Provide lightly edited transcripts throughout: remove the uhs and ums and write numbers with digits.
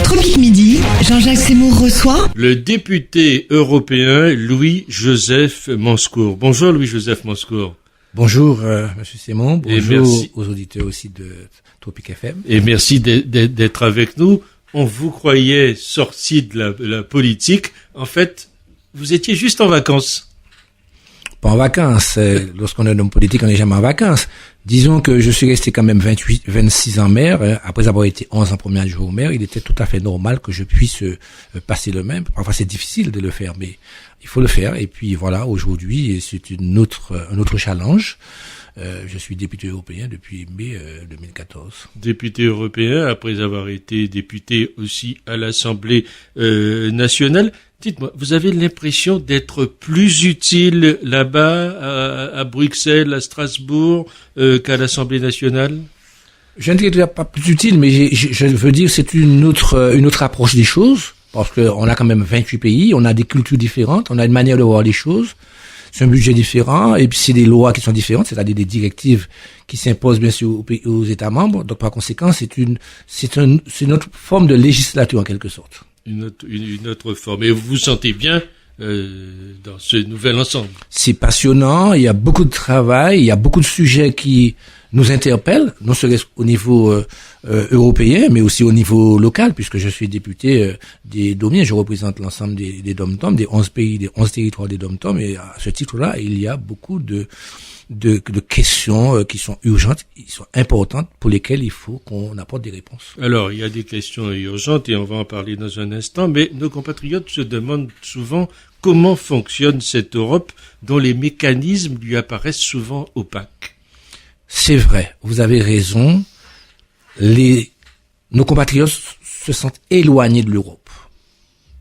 Tropique Midi, Jean-Jacques Seymour reçoit le député européen Louis-Joseph Manscour. Bonjour Louis-Joseph Manscour. Bonjour Monsieur Seymour, bonjour aux auditeurs aussi de Tropique FM. Et merci d'être avec nous. On vous croyait sorti de la politique. En fait, vous étiez juste en vacances. Pas en vacances. Lorsqu'on est un homme politique, on n'est jamais en vacances. Disons que je suis resté quand même 26 ans maire. Après avoir été 11 ans premier adjoint au maire, il était tout à fait normal que je puisse passer le même. Parfois, c'est difficile de le faire, mais il faut le faire. Et puis voilà, aujourd'hui, c'est un autre challenge. Je suis député européen depuis mai 2014. Député européen, après avoir été député aussi à l'Assemblée nationale. Dites-moi, vous avez l'impression d'être plus utile là-bas, à Bruxelles, à Strasbourg, qu'à l'Assemblée nationale? Je ne dirais pas plus utile, mais je veux dire c'est une autre approche des choses, parce que on a quand même 28 pays, on a des cultures différentes, on a une manière de voir les choses. C'est un budget différent, et puis c'est des lois qui sont différentes, c'est-à-dire des directives qui s'imposent bien sûr aux États membres. Donc par conséquent, c'est une autre forme de législature en quelque sorte. Une autre forme. Et vous vous sentez bien dans ce nouvel ensemble? C'est passionnant, il y a beaucoup de travail, il y a beaucoup de sujets qui nous interpellent, non seulement au niveau européen, mais aussi au niveau local, puisque je suis député des Domiens, je représente l'ensemble des Dom-Tom, des 11 pays, des 11 territoires des Dom-Tom, et à ce titre-là, il y a beaucoup de questions qui sont urgentes, qui sont importantes, pour lesquelles il faut qu'on apporte des réponses. Alors, il y a des questions urgentes, et on va en parler dans un instant, mais nos compatriotes se demandent souvent comment fonctionne cette Europe dont les mécanismes lui apparaissent souvent opaques. C'est vrai, vous avez raison. Nos compatriotes se sentent éloignés de l'Europe.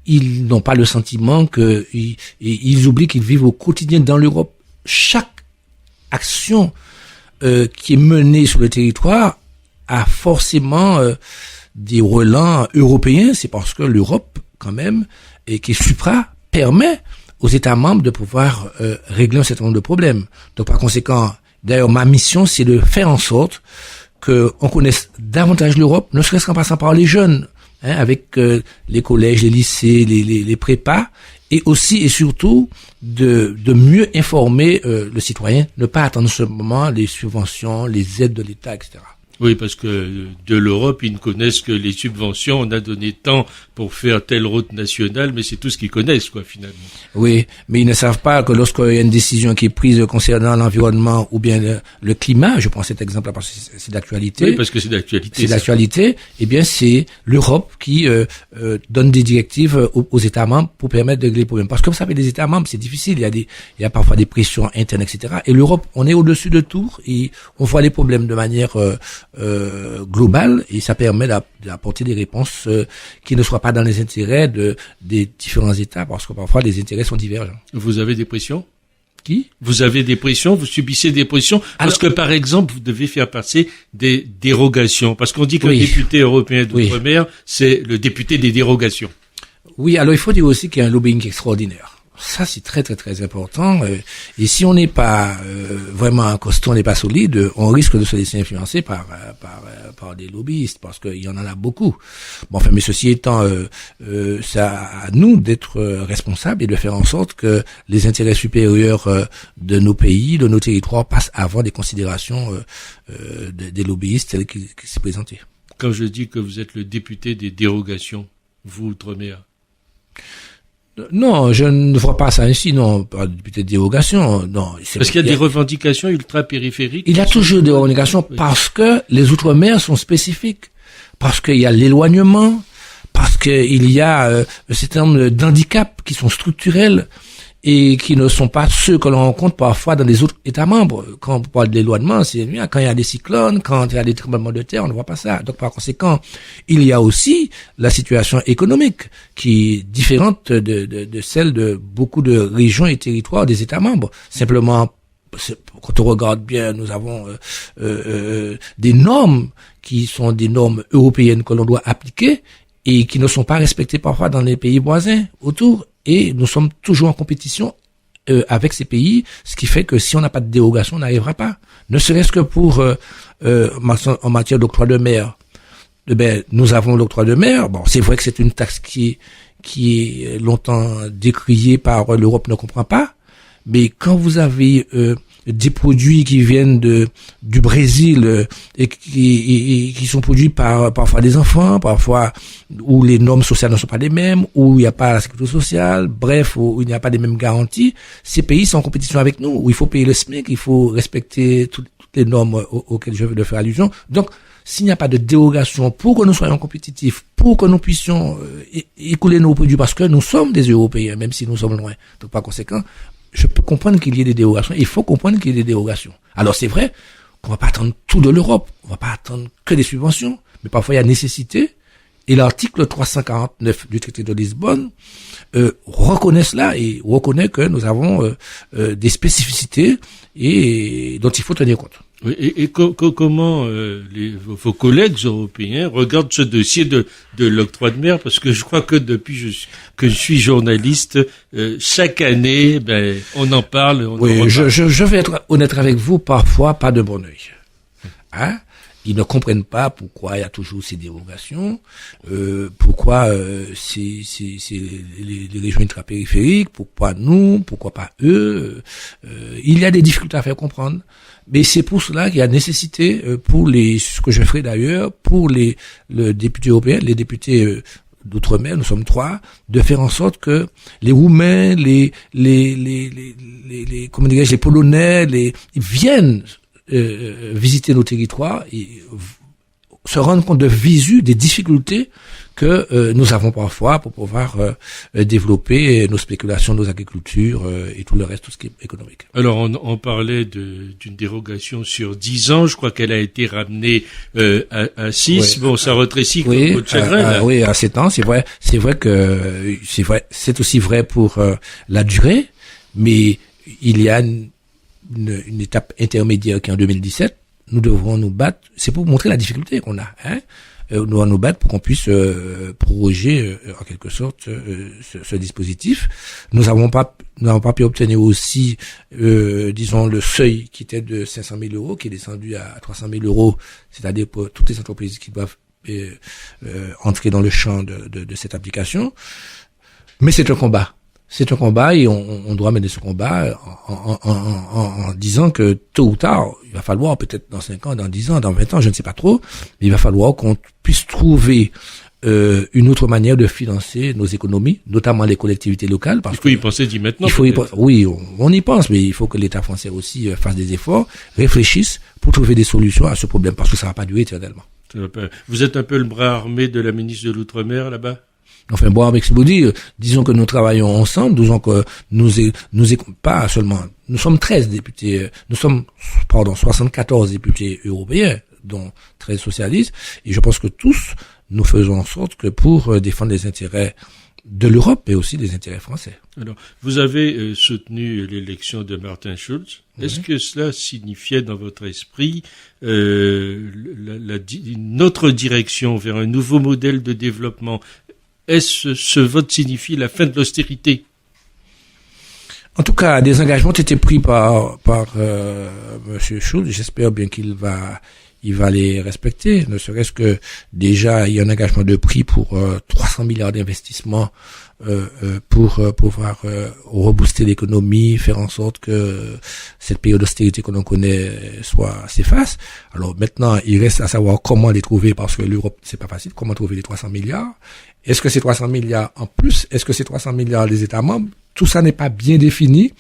Ils n'ont pas le sentiment ils oublient qu'ils vivent au quotidien dans l'Europe. Chaque action qui est menée sur le territoire a forcément des relents européens. C'est parce que l'Europe, quand même, et qui est supra, permet aux États membres de pouvoir régler un certain nombre de problèmes. Donc par conséquent, d'ailleurs, ma mission, c'est de faire en sorte qu'on connaisse davantage l'Europe, ne serait-ce qu'en passant par les jeunes, avec les collèges, les lycées, les prépas, et aussi et surtout de mieux informer le citoyen, ne pas attendre seulement les subventions, les aides de l'État, etc. Oui, parce que de l'Europe, ils ne connaissent que les subventions. On a donné tant pour faire telle route nationale, mais c'est tout ce qu'ils connaissent, quoi, finalement. Oui, mais ils ne savent pas que lorsqu'il y a une décision qui est prise concernant l'environnement ou bien le climat, je prends cet exemple-là parce que c'est d'actualité. Oui, parce que c'est d'actualité. C'est d'actualité. Eh bien, c'est l'Europe qui donne des directives aux États membres pour permettre de régler les problèmes. Parce que vous savez, les États membres, c'est difficile. Il y a parfois des pressions internes, etc. Et l'Europe, on est au-dessus de tout et on voit les problèmes de manière globale, et ça permet d'apporter des réponses qui ne soient pas dans les intérêts des différents États, parce que parfois les intérêts sont divergents. Vous avez des pressions? Qui? Vous avez des pressions? Vous subissez des pressions? Parce que par exemple, vous devez faire passer des dérogations, parce qu'on dit qu'un député européen d'outre-mer, c'est le député des dérogations. Oui, alors il faut dire aussi qu'il y a un lobbying extraordinaire. Ça, c'est très, très, très important. Et si on n'est pas vraiment costaud, on n'est pas solide, on risque de se laisser influencer par des lobbyistes, parce qu'il y en a beaucoup. Bon, enfin, mais ceci étant, c'est à nous d'être responsables et de faire en sorte que les intérêts supérieurs de nos pays, de nos territoires, passent avant des considérations des lobbyistes tels qu'ils s'est présenté. Quand je dis que vous êtes le député des dérogations, vous, Outre-mer, non, je ne vois pas ça ainsi, non, pas de député de dérogation, non. Parce qu'il y a des revendications ultra-périphériques. Il y a toujours des revendications parce que les Outre-mer sont spécifiques, parce qu'il y a l'éloignement, parce qu'il y a un certain nombre d'handicaps qui sont structurels et qui ne sont pas ceux que l'on rencontre parfois dans les autres États membres. Quand on parle de l'éloignement, c'est quand il y a des cyclones, quand il y a des tremblements de terre, on ne voit pas ça. Donc par conséquent, il y a aussi la situation économique qui est différente de celle de beaucoup de régions et territoires des États membres. Simplement, quand on regarde bien, nous avons des normes qui sont des normes européennes que l'on doit appliquer et qui ne sont pas respectées parfois dans les pays voisins autour. Et nous sommes toujours en compétition avec ces pays, ce qui fait que si on n'a pas de dérogation, on n'arrivera pas. Ne serait-ce que pour en matière d'octroi de mer. nous avons l'octroi de mer. Bon, c'est vrai que c'est une taxe qui est longtemps décriée par l'Europe ne comprend pas. Mais quand vous avez des produits qui viennent du Brésil et qui sont produits par parfois des enfants, parfois où les normes sociales ne sont pas les mêmes, où il n'y a pas la sécurité sociale, bref, où il n'y a pas les mêmes garanties, ces pays sont en compétition avec nous, où il faut payer le SMIC, il faut respecter toutes les normes auxquelles je veux de faire allusion. Donc, s'il n'y a pas de dérogation pour que nous soyons compétitifs, pour que nous puissions écouler nos produits, parce que nous sommes des Européens, même si nous sommes loin, donc par conséquent, je peux comprendre qu'il y ait des dérogations. Il faut comprendre qu'il y ait des dérogations. Alors c'est vrai qu'on va pas attendre tout de l'Europe, on va pas attendre que des subventions, mais parfois il y a nécessité. Et l'article 349 du traité de Lisbonne reconnaît cela et reconnaît que nous avons des spécificités et dont il faut tenir compte. Oui, et comment vos collègues européens regardent ce dossier de l'octroi de mer? Parce que je crois que depuis que je suis journaliste, chaque année, on en parle. Oui, je vais être honnête avec vous, parfois pas de bon œil. Hein? Ils ne comprennent pas pourquoi il y a toujours ces dérogations, pourquoi c'est les régions ultrapériphériques, pourquoi nous, pourquoi pas eux. Il y a des difficultés à faire comprendre. Mais c'est pour cela qu'il y a nécessité pour ce que je ferai d'ailleurs, pour le député européen, les députés d'outre-mer, nous sommes 3, de faire en sorte que les Roumains, les Polonais, ils viennent visiter nos territoires et se rendre compte de visu des difficultés que nous avons parfois pour pouvoir développer nos spéculations, nos agricultures et tout le reste, tout ce qui est économique. Alors on parlait d'une dérogation sur 10 ans, je crois qu'elle a été ramenée à 6. Bon, ça rétrécit comme de chagrin. Oui, à 7 ans, c'est vrai que c'est aussi vrai pour la durée, mais il y a une étape intermédiaire qui est en 2017, nous devrons nous battre, c'est pour montrer la difficulté qu'on a, hein. Nous devons nous battre pour qu'on puisse proroger en quelque sorte ce dispositif. Nous n'avons pas pu obtenir aussi, disons, le seuil qui était de 500 000 euros, qui est descendu à 300 000 euros, c'est-à-dire pour toutes les entreprises qui doivent entrer dans le champ de cette application. Mais c'est un combat. C'est un combat et on doit mener ce combat en disant que tôt ou tard, il va falloir, peut-être dans 5 ans, dans 10 ans, dans 20 ans, je ne sais pas trop, mais il va falloir qu'on puisse trouver une autre manière de financer nos économies, notamment les collectivités locales. Parce il faut y penser dès maintenant. Oui, on y pense, mais il faut que l'État français aussi fasse des efforts, réfléchisse pour trouver des solutions à ce problème, parce que ça ne va pas durer éternellement. Vous êtes un peu le bras armé de la ministre de l'Outre-mer là-bas? Enfin, bon, avec ce que vous dites, disons que nous travaillons ensemble, disons que nous pas seulement, nous sommes 13 députés, 74 députés européens, dont 13 socialistes, et je pense que tous, nous faisons en sorte que pour défendre les intérêts de l'Europe, mais aussi les intérêts français. Alors, vous avez soutenu l'élection de Martin Schulz. Est-ce que cela signifiait dans votre esprit une autre direction vers un nouveau modèle de développement? Est-ce ce vote signifie la fin de l'austérité? En tout cas, des engagements ont été pris par Monsieur Schulz. J'espère bien qu'il va les respecter. Ne serait-ce que déjà, il y a un engagement de prix pour 300 milliards d'investissements pour pouvoir rebooster l'économie, faire en sorte que cette période d'austérité que l'on connaît s'efface. Alors maintenant, il reste à savoir comment les trouver, parce que l'Europe, c'est pas facile. Comment trouver les 300 milliards? Est-ce que c'est 300 milliards en plus? Est-ce que c'est 300 milliards des États membres? Tout ça n'est pas bien défini.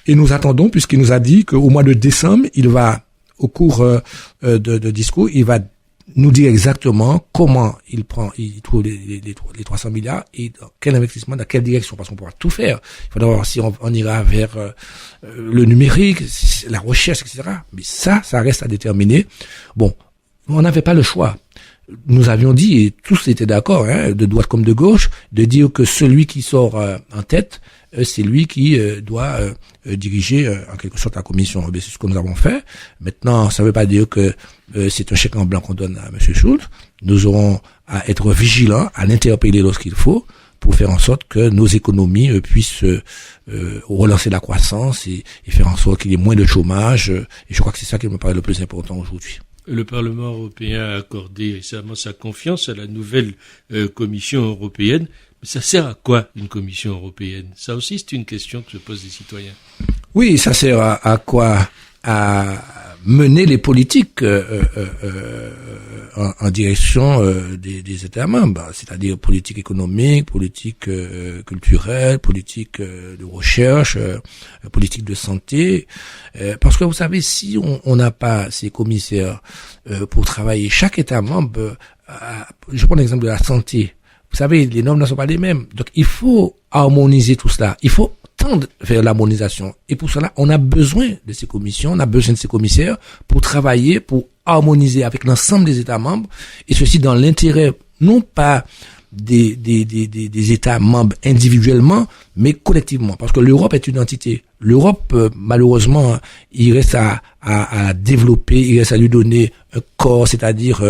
Et nous attendons, puisqu'il nous a dit qu'au mois de décembre, il va, au cours de discours, il va nous dire exactement comment il trouve les 300 milliards et dans quel investissement, dans quelle direction, parce qu'on pourra tout faire. Il faudra voir si on ira vers le numérique, la recherche, etc. Mais ça reste à déterminer. Bon, on n'avait pas le choix. Nous avions dit, et tous étaient d'accord, de droite comme de gauche, de dire que celui qui sort en tête, c'est lui qui doit diriger en quelque sorte la commission. C'est ce que nous avons fait. Maintenant, ça ne veut pas dire que c'est un chèque en blanc qu'on donne à M. Schulz. Nous aurons à être vigilants, à l'interpeller lorsqu'il faut, pour faire en sorte que nos économies puissent relancer la croissance et faire en sorte qu'il y ait moins de chômage. Et je crois que c'est ça qui me paraît le plus important aujourd'hui. Le Parlement européen a accordé récemment sa confiance à la nouvelle Commission européenne. Mais ça sert à quoi une Commission européenne? Ça aussi, c'est une question que se posent les citoyens. Oui, ça sert à quoi? À mener les politiques en direction des États membres, c'est-à-dire politique économique, politique culturelle, politique de recherche, politique de santé. Parce que vous savez, si on n'a pas ces commissaires pour travailler, chaque État membre, je prends l'exemple de la santé. Vous savez, les normes ne sont pas les mêmes. Donc, il faut harmoniser tout cela. Il faut tendre vers l'harmonisation. Et pour cela, on a besoin de ces commissions, on a besoin de ces commissaires pour travailler, pour harmoniser avec l'ensemble des États membres. Et ceci dans l'intérêt, non pas des États membres individuellement, mais collectivement. Parce que l'Europe est une entité. L'Europe, malheureusement, il reste à développer, il reste à lui donner un corps, c'est-à-dire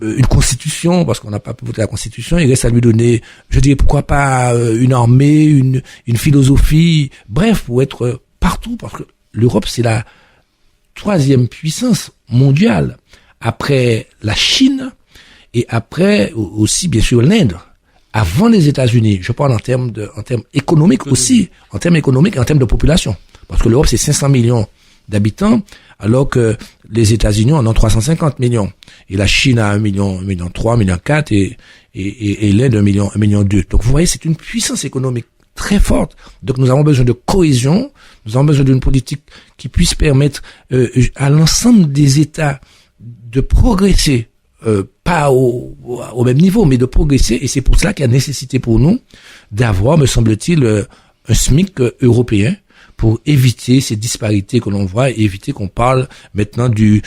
une constitution, parce qu'on n'a pas pu voter la constitution. Il reste à lui donner, je dirais, pourquoi pas une armée, une philosophie, bref, pour être partout, parce que l'Europe, c'est la 3e puissance mondiale après la Chine et après aussi, bien sûr, l'Inde. Avant les États-Unis, je parle en termes économiques aussi, en termes économiques et en termes de population. Parce que l'Europe, c'est 500 millions d'habitants, alors que les États-Unis en ont 350 millions. Et la Chine a 1 million 3, 1 million 4 et l'Inde 1 million 2. Donc vous voyez, c'est une puissance économique très forte. Donc nous avons besoin de cohésion, nous avons besoin d'une politique qui puisse permettre à l'ensemble des États de progresser, pas au même niveau, mais de progresser. Et c'est pour cela qu'il y a nécessité pour nous d'avoir, me semble-t-il, un SMIC européen pour éviter ces disparités que l'on voit et éviter qu'on parle maintenant du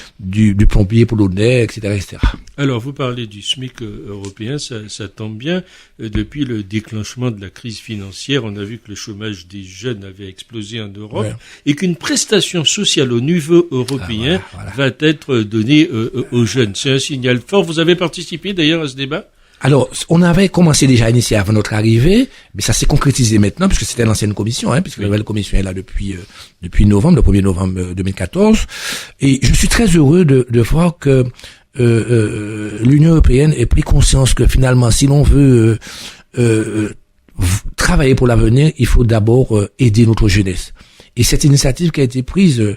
plombier polonais, etc., etc. Alors, vous parlez du SMIC européen, ça tombe bien. Depuis le déclenchement de la crise financière, on a vu que le chômage des jeunes avait explosé en Europe et qu'une prestation sociale au niveau européen va être donnée aux jeunes. C'est un signal fort. Vous avez participé d'ailleurs à ce débat? Alors, on avait commencé déjà à initier avant notre arrivée, mais ça s'est concrétisé maintenant, puisque c'était l'ancienne commission, puisque la nouvelle commission est là depuis novembre, le 1er novembre 2014. Et je suis très heureux de voir que l'Union européenne ait pris conscience que finalement, si l'on veut travailler pour l'avenir, il faut d'abord aider notre jeunesse. Et cette initiative qui a été prise,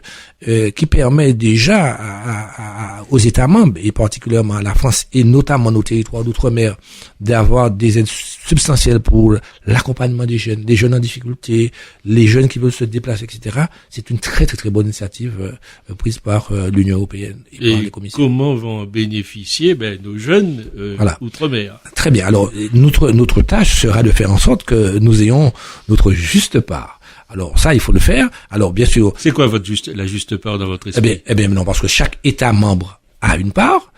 qui permet déjà aux États membres, et particulièrement à la France, et notamment nos territoires d'outre-mer, d'avoir des aides substantielles pour l'accompagnement des jeunes en difficulté, les jeunes qui veulent se déplacer, etc. C'est une très très très bonne initiative prise par l'Union européenne et par les commissions. Comment vont en bénéficier nos jeunes outre-mer? Très bien. Alors notre tâche sera de faire en sorte que nous ayons notre juste part. Alors ça, il faut le faire. Alors bien sûr. C'est quoi la juste part dans votre esprit? Eh bien non, parce que chaque État membre a une part,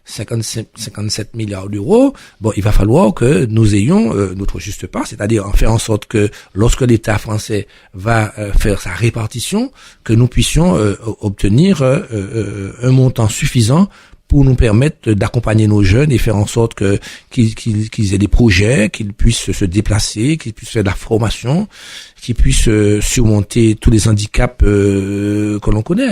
57 milliards d'euros. Bon, il va falloir que nous ayons notre juste part, c'est-à-dire en faire en sorte que lorsque l'État français va faire sa répartition, que nous puissions obtenir un montant suffisant pour nous permettre d'accompagner nos jeunes et faire en sorte qu'ils aient des projets, qu'ils puissent se déplacer, qu'ils puissent faire de la formation, qu'ils puissent surmonter tous les handicaps que l'on connaît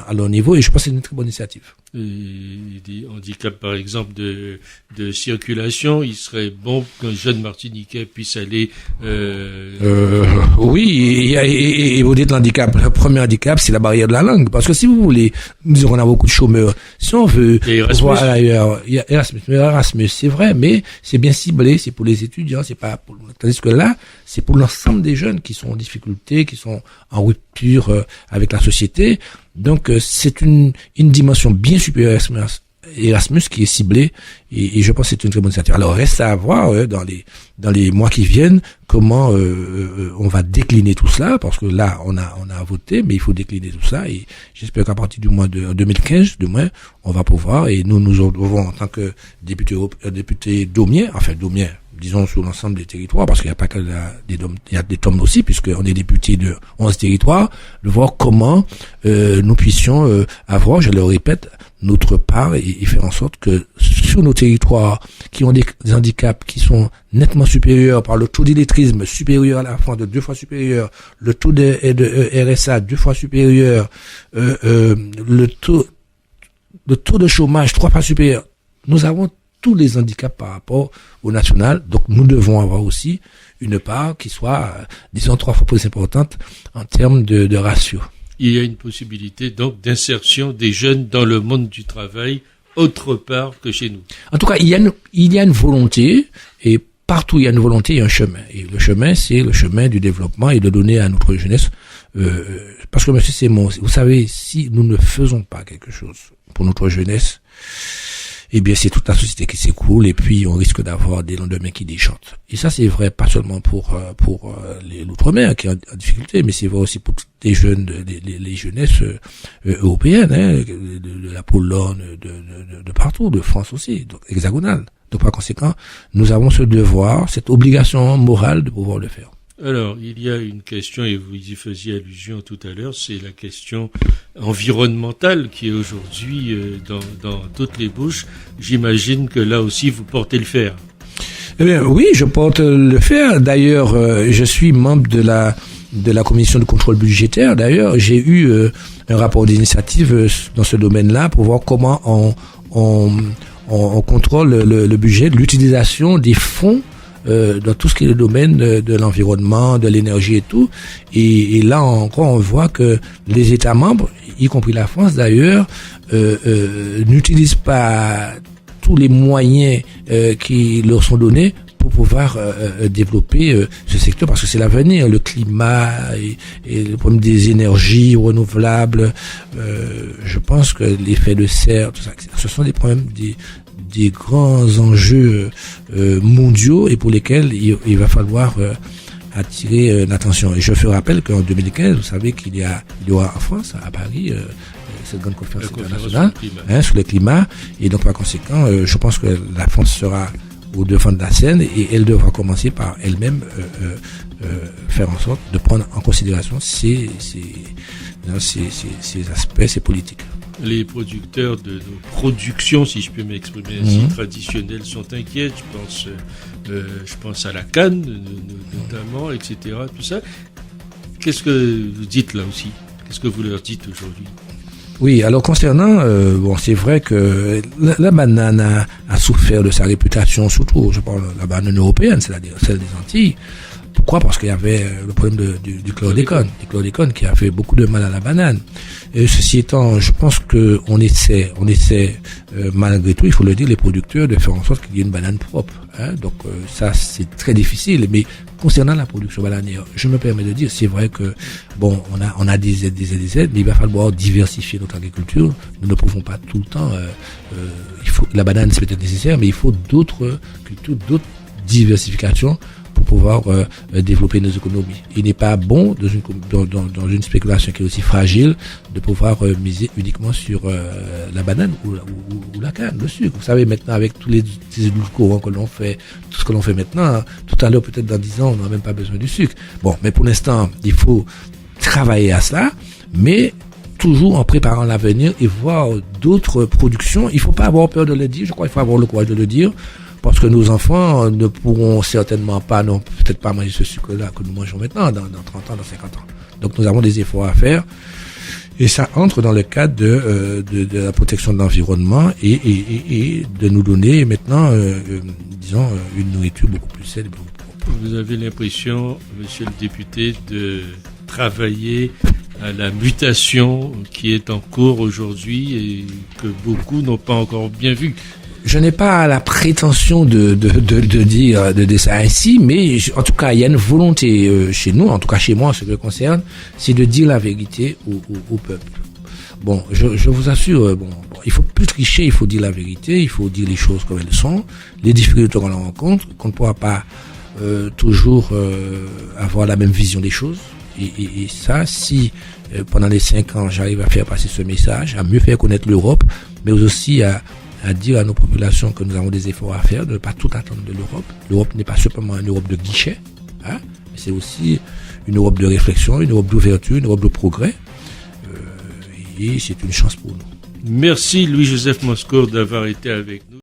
à leur niveau. Et je pense que c'est une très bonne initiative. Des handicaps, par exemple, de circulation, il serait bon qu'un jeune Martiniquais puisse aller... Oui, et au delà de l'handicap, le premier handicap, c'est la barrière de la langue. Parce que si vous voulez, nous on a beaucoup de chômeurs. Si on veut voir ailleurs, il y a Erasmus, c'est vrai, mais c'est bien ciblé, c'est pour les étudiants, c'est pas pour... Tandis que là, c'est pour l'ensemble des jeunes qui sont en difficulté, qui sont en rupture avec la société. Donc c'est une dimension bien supérieure à Erasmus qui est ciblée et je pense que c'est une très bonne initiative. Alors reste à voir dans les mois qui viennent comment on va décliner tout cela, parce que là on a voté, mais il faut décliner tout ça et j'espère qu'à partir du mois de 2015 on va pouvoir, et nous devons en tant que députés domiens, disons sur l'ensemble des territoires, parce qu'il n'y a pas que il y a des DOM aussi, puisqu'on est député de 11 territoires, de voir comment nous puissions avoir, je le répète, notre part et faire en sorte que sur nos territoires qui ont des handicaps qui sont nettement supérieurs par le taux d'illettrisme supérieur à la France, de 2 fois supérieur, le taux de RSA 2 fois supérieur, le taux le taux de chômage 3 fois supérieur. Nous avons tous les handicaps par rapport au national, donc nous devons avoir aussi une part qui soit, disons, 3 fois plus importante en termes de ratio. Il y a une possibilité donc d'insertion des jeunes dans le monde du travail autre part que chez nous. En tout cas, il y a une volonté, et partout il y a une volonté, il y a un chemin. Et le chemin, c'est le chemin du développement et de donner à notre jeunesse, parce que monsieur Simon, vous savez, si nous ne faisons pas quelque chose pour notre jeunesse, eh bien, c'est toute la société qui s'écroule et puis on risque d'avoir des lendemains qui déchantent. Et ça, c'est vrai pas seulement pour l'outre-mer qui est en difficulté, mais c'est vrai aussi pour toutes les jeunes, les jeunesses européennes, hein, de la Pologne, de partout, de France aussi, donc hexagonale. Donc par conséquent, nous avons ce devoir, cette obligation morale de pouvoir le faire. Alors, il y a une question, et vous y faisiez allusion tout à l'heure, c'est la question environnementale qui est aujourd'hui dans toutes les bouches. J'imagine que là aussi, vous portez le fer. Eh bien, oui, je porte le fer. D'ailleurs, je suis membre de la commission de contrôle budgétaire. D'ailleurs, j'ai eu un rapport d'initiative dans ce domaine-là pour voir comment on contrôle le budget, l'utilisation des fonds dans tout ce qui est le domaine de l'environnement, de l'énergie et tout. Et là encore, on voit que les États membres, y compris la France d'ailleurs, n'utilisent pas tous les moyens qui leur sont donnés pour pouvoir développer ce secteur, parce que c'est l'avenir, le climat et le problème des énergies renouvelables. Je pense que l'effet de serre, tout ça, ce sont des problèmes des grands enjeux mondiaux et pour lesquels il va falloir attirer l'attention. Et je fais rappel qu'en 2015, vous savez qu'il y aura en France, à Paris, cette grande conférence internationale sur le climat. Et donc, par conséquent, je pense que la France sera au devant de la scène et elle devra commencer par elle-même faire en sorte de prendre en considération ces aspects, ces politiques. Les producteurs de nos productions, si je peux m'exprimer ainsi, traditionnelles, sont inquiets. Je pense à la canne, notamment, etc. Tout ça. Qu'est-ce que vous dites là aussi? Qu'est-ce que vous leur dites aujourd'hui? Oui, alors concernant, c'est vrai que la banane a souffert de sa réputation, surtout, je parle de la banane européenne, c'est-à-dire celle des Antilles. Pourquoi? Parce qu'il y avait le problème du chlordécone, qui a fait beaucoup de mal à la banane. Et ceci étant, je pense que on essaie malgré tout, il faut le dire, les producteurs, de faire en sorte qu'il y ait une banane propre. Hein. Donc ça, c'est très difficile. Mais concernant la production bananière, je me permets de dire, c'est vrai que on a des aides, mais il va falloir diversifier notre agriculture. Nous ne pouvons pas tout le temps. La banane, c'est peut-être nécessaire, mais il faut d'autres cultures, d'autres diversifications pour pouvoir développer nos économies. Il n'est pas bon dans une spéculation qui est aussi fragile de pouvoir miser uniquement sur la banane ou la canne, le sucre. Vous savez, maintenant, avec tous les édulcorants que l'on fait, tout ce que l'on fait maintenant, tout à l'heure, peut-être dans 10 ans, on n'a même pas besoin du sucre. Bon, mais pour l'instant, il faut travailler à cela, mais toujours en préparant l'avenir et voir d'autres productions. Il ne faut pas avoir peur de le dire, je crois qu'il faut avoir le courage de le dire, parce que nos enfants ne pourront certainement pas, non, peut-être pas manger ce sucre-là que nous mangeons maintenant, dans 30 ans, dans 50 ans. Donc nous avons des efforts à faire. Et ça entre dans le cadre de la protection de l'environnement et de nous donner maintenant, disons, une nourriture beaucoup plus saine et beaucoup plus propre. Vous avez l'impression, monsieur le député, de travailler à la mutation qui est en cours aujourd'hui et que beaucoup n'ont pas encore bien vu. Je n'ai pas la prétention de dire ça ainsi, mais en tout cas, il y a une volonté chez nous, en tout cas chez moi, en ce qui me concerne, c'est de dire la vérité au peuple. Bon, je vous assure, il faut plus tricher, il faut dire la vérité, il faut dire les choses comme elles sont, les difficultés qu'on rencontre, qu'on ne pourra pas toujours avoir la même vision des choses. Et ça, si pendant les 5 ans, j'arrive à faire passer ce message, à mieux faire connaître l'Europe, mais aussi à dire à nos populations que nous avons des efforts à faire, de ne pas tout attendre de l'Europe. L'Europe n'est pas simplement une Europe de guichet, mais c'est aussi une Europe de réflexion, une Europe d'ouverture, une Europe de progrès. Et c'est une chance pour nous. Merci Louis-Joseph Moscourt d'avoir été avec nous.